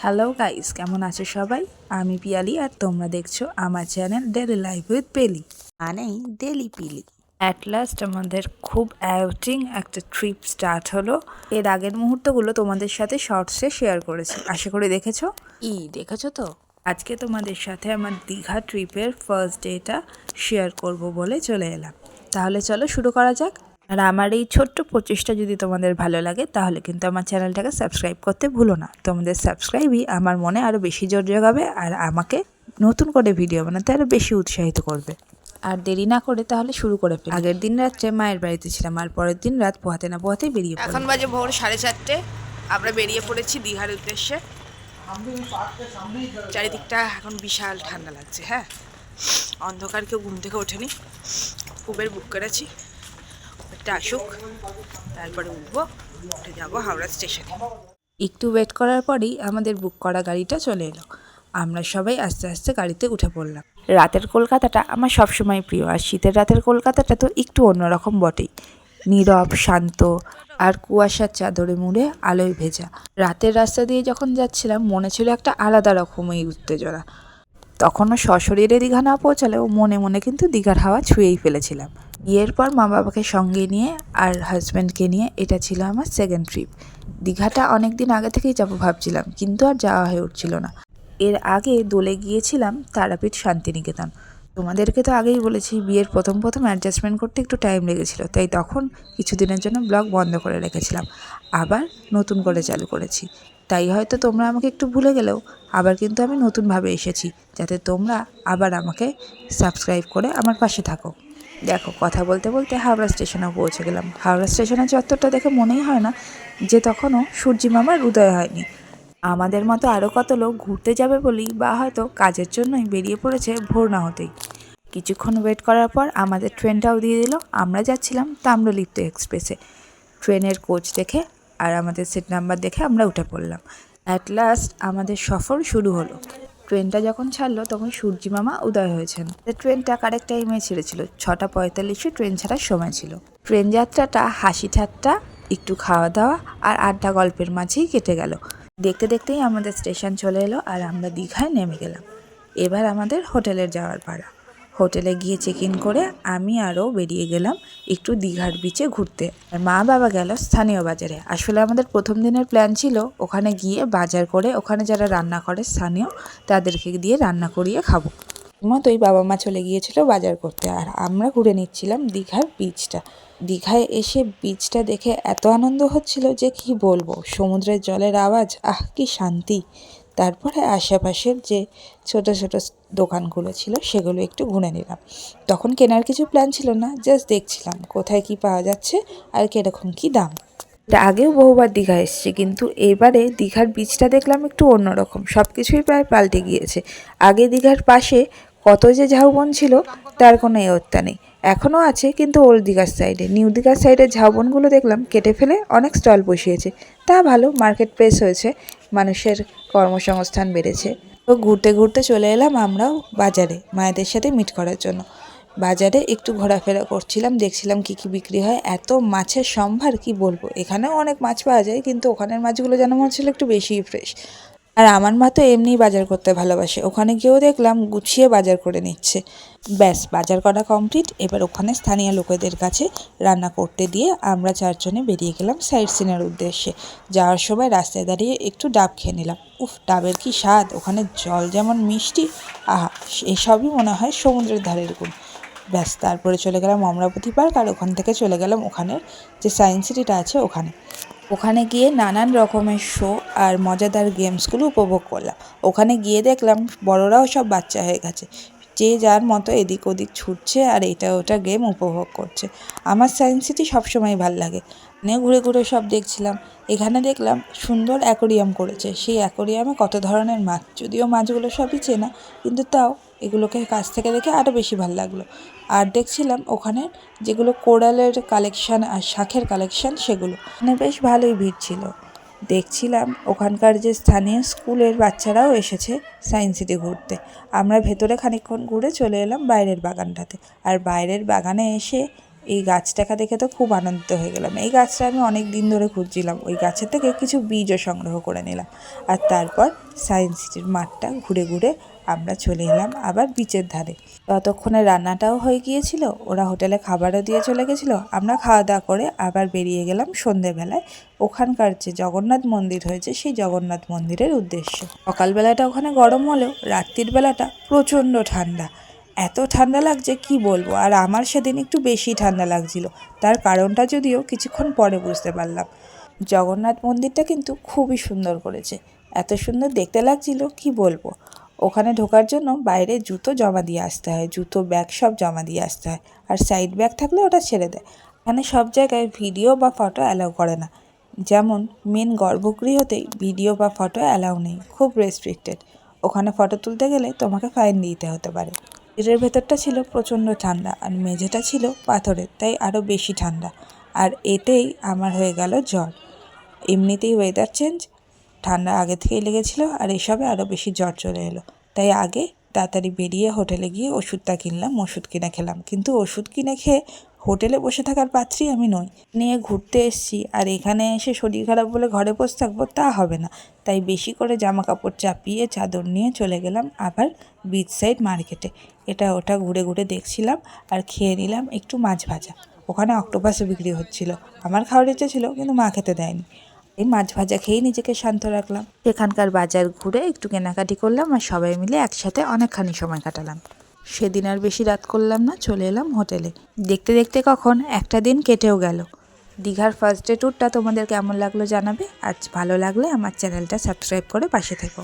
Hello guys, কেমন আছো সবাই? আমি পিয়ালি আর তোমরা দেখছো আমার চ্যানেল ডেলি লাইফ উইথ পেলি, মানেই ডেলি পিলি। অ্যাট লাস্ট আমাদের খুব আউটিং একটা ট্রিপ স্টার্ট হলো। এর আগের মুহূর্তগুলো তোমাদের সাথে শর্টসে শেয়ার করেছি, আশা করি দেখেছো। দেখেছো তো? আজকে তোমাদের সাথে আমার দীঘা ট্রিপের ফার্স্ট ডেটা শেয়ার করব বলে চলে এলাম। তাহলে চলো শুরু করা যাক। আর আমার এই ছোট্ট প্রচেষ্টা যদি তোমাদের ভালো লাগে তাহলে কিন্তু আমার চ্যানেলটাকে সাবস্ক্রাইব করতে ভুলো না। তোমাদের সাবস্ক্রাইবই আমার মনে আরও বেশি জোর জোগাবে আর আমাকে নতুন করে ভিডিও বানাতে আরও বেশি উৎসাহিত করবে। আর দেরি না করে তাহলে শুরু করে ফেলি। আগের দিন রাত্রে মায়ের বাড়িতে ছিলাম আর পরের দিন রাত পোহাতে না পোহাতেই বেরিয়ে পড়লাম। এখন বাজে ভোর 4:30। আমরা বেরিয়ে পড়েছি দীঘার উদ্দেশ্যে। চারিদিকটা এখন বিশাল ঠান্ডা লাগছে। হ্যাঁ, অন্ধকার, কেউ ঘুম থেকে ওঠেনি। উবের বুক করেছি, একটা আসুক, তারপরে উঠবো, উঠে যাবো হাওড়া স্টেশনে। একটু ওয়েট করার পরেই আমাদের বুক করা গাড়িটা চলে এলো। আমরা সবাই আস্তে আস্তে গাড়িতে উঠে পড়লাম। রাতের কলকাতাটা আমার সবসময় প্রিয়, আর শীতের রাতের কলকাতাটা তো একটু অন্যরকম বটেই। নীরব, শান্ত, আর কুয়াশার চাদরে মুড়ে আলোয় ভেজা। রাতের রাস্তা দিয়ে যখন যাচ্ছিলাম মনে ছিল একটা আলাদা রকমই উত্তেজনা। তখনও সশরীরে দীঘা না পৌঁছালেও মনে মনে কিন্তু দীঘার হাওয়া ছুঁয়েই ফেলেছিলাম। বিয়ের পর মা বাবাকে সঙ্গে নিয়ে আর হাজব্যান্ডকে নিয়ে এটা ছিল আমার সেকেন্ড ট্রিপ। দীঘাটা অনেক দিন আগে থেকেই যাবো ভাবছিলাম, কিন্তু আর যাওয়া হয়ে উঠছিল না। এর আগে দোলে গিয়েছিলাম তারাপীঠ, শান্তিনিকেতন। তোমাদেরকে তো আগেই বলেছি বিয়ের প্রথম অ্যাডজাস্টমেন্ট করতে একটু টাইম লেগেছিল, তাই তখন কিছুদিনের জন্য ব্লগ বন্ধ করে রেখেছিলাম। আবার নতুন করে চালু করেছি, তাই হয়তো তোমরা আমাকে একটু ভুলে গেলেও আবার কিন্তু আমি নতুনভাবে এসেছি, যাতে তোমরা আবার আমাকে সাবস্ক্রাইব করে আমার পাশে থাকো। দেখো, কথা বলতে বলতে হাওড়া স্টেশনেও পৌঁছে গেলাম। হাওড়া স্টেশনের চত্বরটা দেখে মনেই হয় না যে তখনও সূর্যি মামার উদয় হয়নি। আমাদের মতো আরও কত লোক ঘুরতে যাবে বলেই বা হয়তো কাজের জন্যই বেরিয়ে পড়েছে ভোর না হতেই। কিছুক্ষণ ওয়েট করার পর আমাদের ট্রেনটাও দিয়ে দিল। আমরা যাচ্ছিলাম তাম্রলিপ্ত এক্সপ্রেসে। ট্রেনের কোচ দেখে আর আমাদের সিট নাম্বার দেখে আমরা উঠে পড়লাম। অ্যাট লাস্ট আমাদের সফর শুরু হলো। ট্রেনটা যখন ছাড়লো তখন সূর্যি মামা উদয় হয়েছেন। ট্রেনটা কারেক্ট টাইমে ছেড়েছিল, 6:45 ট্রেন ছাড়ার সময় ছিল। ট্রেন যাত্রাটা হাসি ঠাট্টা, একটু খাওয়া দাওয়া আর আড্ডা গল্পের মাঝেই কেটে গেল। দেখতে দেখতেই আমাদের স্টেশন চলে এলো আর আমরা দীঘায় নেমে গেলাম। এবার আমাদের হোটেলের যাওয়ার পালা। হোটেলে গিয়ে চেক ইন করে আমি আরও বেরিয়ে গেলাম একটু দীঘার বিচে ঘুরতে। আর মা বাবা গেল স্থানীয় বাজারে। আসলে আমাদের প্রথম দিনের প্ল্যান ছিল ওখানে গিয়ে বাজার করে ওখানে যারা রান্না করে স্থানীয় তাদেরকে দিয়ে রান্না করিয়ে খাবো। মতোই বাবা মা চলে গিয়েছিল বাজার করতে আর আমরা ঘুরে নিচ্ছিলাম দীঘার বিচটা। দীঘায় এসে বিচটা দেখে এত আনন্দ হচ্ছিল যে কি বলবো। সমুদ্রের জলের আওয়াজ, আহ কি শান্তি। তারপরে আশেপাশের যে ছোট ছোট দোকানগুলো ছিল সেগুলো একটু ঘুরে নিলাম। তখন কেনার কিছু প্ল্যান ছিল না, জাস্ট দেখছিলাম কোথায় কি পাওয়া যাচ্ছে আর কীরকম কি দাম। এটা আগেও বহুবার দীঘা এসেছি, কিন্তু এবারে দীঘার বিচটা দেখলাম একটু অন্যরকম। সব কিছুই প্রায় পাল্টে গিয়েছে। আগে দীঘার পাশে কত যে ঝাউবন ছিল তার কোনো এওত্তা নেই। এখনও আছে, কিন্তু ওল্ড দীঘার সাইডে। নিউ দীঘার সাইডের ঝাউবনগুলো দেখলাম কেটে ফেলে অনেক স্টল বসিয়েছে। তা ভালো, মার্কেট প্লেস হয়েছে, মানুষের কর্মসংস্থান বেড়েছে। তো ঘুরতে ঘুরতে চলে এলাম আমরাও বাজারে মায়েদের সাথে মিট করার জন্য। বাজারে একটু ঘোরাফেরা করছিলাম, দেখছিলাম কি কি বিক্রি হয়। এত মাছের সম্ভার কি বলবো। এখানেও অনেক মাছ পাওয়া যায়, কিন্তু ওখানের মাছগুলো যেন মনে হচ্ছিল একটু বেশিই ফ্রেশ। আর আমার মা তো এমনিই বাজার করতে ভালোবাসে। ওখানে গিয়েও দেখলাম গুছিয়ে বাজার করে নিচ্ছে। ব্যাস, বাজার করা কমপ্লিট। এবার ওখানে স্থানীয় লোকেদের কাছে রান্না করতে দিয়ে আমরা চারজনে বেরিয়ে গেলাম সাইট সিনের উদ্দেশ্যে। যাওয়ার সময় রাস্তায় দাঁড়িয়ে একটু ডাব খেয়ে নিলাম। উফ, ডাবের কি স্বাদ! ওখানে জল যেমন মিষ্টি, আহা, এসবই মনে হয় সমুদ্রের ধারের গুণ। ব্যাস, তারপরে চলে গেলাম অমরাবতী পার্ক আর ওখান থেকে চলে গেলাম ওখানের যে সায়েন্স সিটিটা আছে ওখানে। ওখানে গিয়ে নানান রকমের শো আর মজাদার গেমসগুলো উপভোগ করলাম। ওখানে গিয়ে দেখলাম বড়রাও সব বাচ্চা হয়ে গেছে, যে যার মতো এদিক ওদিক ছুটছে আর এটা ওটা গেম উপভোগ করছে। আমার সায়েন্স সিটি সবসময় ভাল লাগে, মানে ঘুরে ঘুরে সব দেখছিলাম। এখানে দেখলাম সুন্দর অ্যাকোরিয়াম করেছে। সেই অ্যাকোরিয়ামে কত ধরনের মাছ, যদিও মাছগুলো সবই চেনা, কিন্তু তাও এগুলোকে কাছ থেকে দেখে আরও বেশি ভালো লাগলো। আর দেখছিলাম ওখানে যেগুলো কোরালের কালেকশান আর শাঁখের কালেকশান, সেগুলো মানে বেশ ভালোই ভিড় ছিল। দেখছিলাম ওখানকার যে স্থানীয় স্কুলের বাচ্চারাও এসেছে সায়েন্স সিটি ঘুরতে। আমরা ভেতরে খানিকক্ষণ ঘুরে চলে এলাম বাইরের বাগানটাতে। আর বাইরের বাগানে এসে এই গাছটাকে দেখে তো খুব আনন্দিত হয়ে গেলাম। এই গাছটা আমি অনেক দিন ধরে খুঁজছিলাম। ওই গাছের থেকে কিছু বীজও সংগ্রহ করে নিলাম। আর তারপর সায়েন্স সিটির মাঠটা ঘুরে ঘুরে আমরা চলে এলাম আবার বিচের ধারে। ততক্ষণে রান্নাটাও হয়ে গিয়েছিল, ওরা হোটেলে খাবারও দিয়ে চলে গেছিলো। আমরা খাওয়া দাওয়া করে আবার বেরিয়ে গেলাম সন্ধেবেলায় ওখানকার যে জগন্নাথ মন্দির হয়েছে সেই জগন্নাথ মন্দিরের উদ্দেশ্যে। সকালবেলাটা ওখানে গরম হলেও রাত্রির বেলাটা প্রচণ্ড ঠান্ডা। এত ঠান্ডা লাগছে কি বলবো। আর আমার সেদিন একটু বেশি ঠান্ডা লাগছিল, তার কারণটা যদিও কিছুক্ষণ পরে বুঝতে পারলাম। জগন্নাথ মন্দিরটা কিন্তু খুবই সুন্দর করেছে, এত সুন্দর দেখতে লাগছিল কি বলবো। ওখানে ঢোকার জন্য বাইরে জুতো জমা দিয়ে আসতে হয়, জুতো ব্যাগ সব জমা দিয়ে আসতে হয়। আর সাইড ব্যাগ থাকলে ওটা ছেড়ে দেয়। এখানে সব জায়গায় ভিডিও বা ফটো অ্যালাউ করে না, যেমন মেন গর্ভগৃহতেই ভিডিও বা ফটো অ্যালাউ নেই, খুব রেস্ট্রিক্টেড। ওখানে ফটো তুলতে গেলে তোমাকে ফাইন দিতে হতে পারে। মন্দিরের ভেতরটা ছিল প্রচণ্ড ঠান্ডা আর মেঝেটা ছিল পাথরের, তাই আরও বেশি ঠান্ডা। আর এতেই আমার হয়ে গেল জ্বর। এমনিতেই ওয়েদার চেঞ্জ, ঠান্ডা আগে থেকেই লেগেছিলো আর এসবে আরও বেশি জ্বর চলে এলো। তাই আগে তাড়াতাড়ি বেরিয়ে হোটেলে গিয়ে ওষুধটা কিনলাম, ওষুধ কিনে খেলাম। কিন্তু ওষুধ কিনে খেয়ে হোটেলে বসে থাকার পাত্রী আমি নই। নিয়ে ঘুরতে এসেছি আর এখানে এসে শরীর খারাপ বলে ঘরে বসে থাকবো তা হবে না। তাই বেশি করে জামা কাপড় চাপিয়ে চাদর নিয়ে চলে গেলাম আবার বিচ সাইড মার্কেটে। এটা ওটা ঘুরে ঘুরে দেখছিলাম আর খেয়ে নিলাম একটু মাছ ভাজা। ওখানে অক্টোপাসও বিক্রি হচ্ছিল, আমার খাওয়ার ইচ্ছে ছিল কিন্তু মা খেতে দেয়নি। এই মাছ ভাজা খেয়েই নিজেকে শান্ত রাখলাম। সেখানকার বাজার ঘুরে একটু কেনাকাটি করলাম আর সবাই মিলে একসাথে অনেকখানি সময় কাটালাম। সেদিন আর বেশি রাত করলাম না, চলে এলাম হোটেলে। দেখতে দেখতে কখন একটা দিন কেটেও গেল। দীঘার ফার্স্ট ডে ট্যুরটা তোমাদের কেমন লাগলো জানাবে। আর ভালো লাগলে আমার চ্যানেলটা সাবস্ক্রাইব করে পাশে থেকো।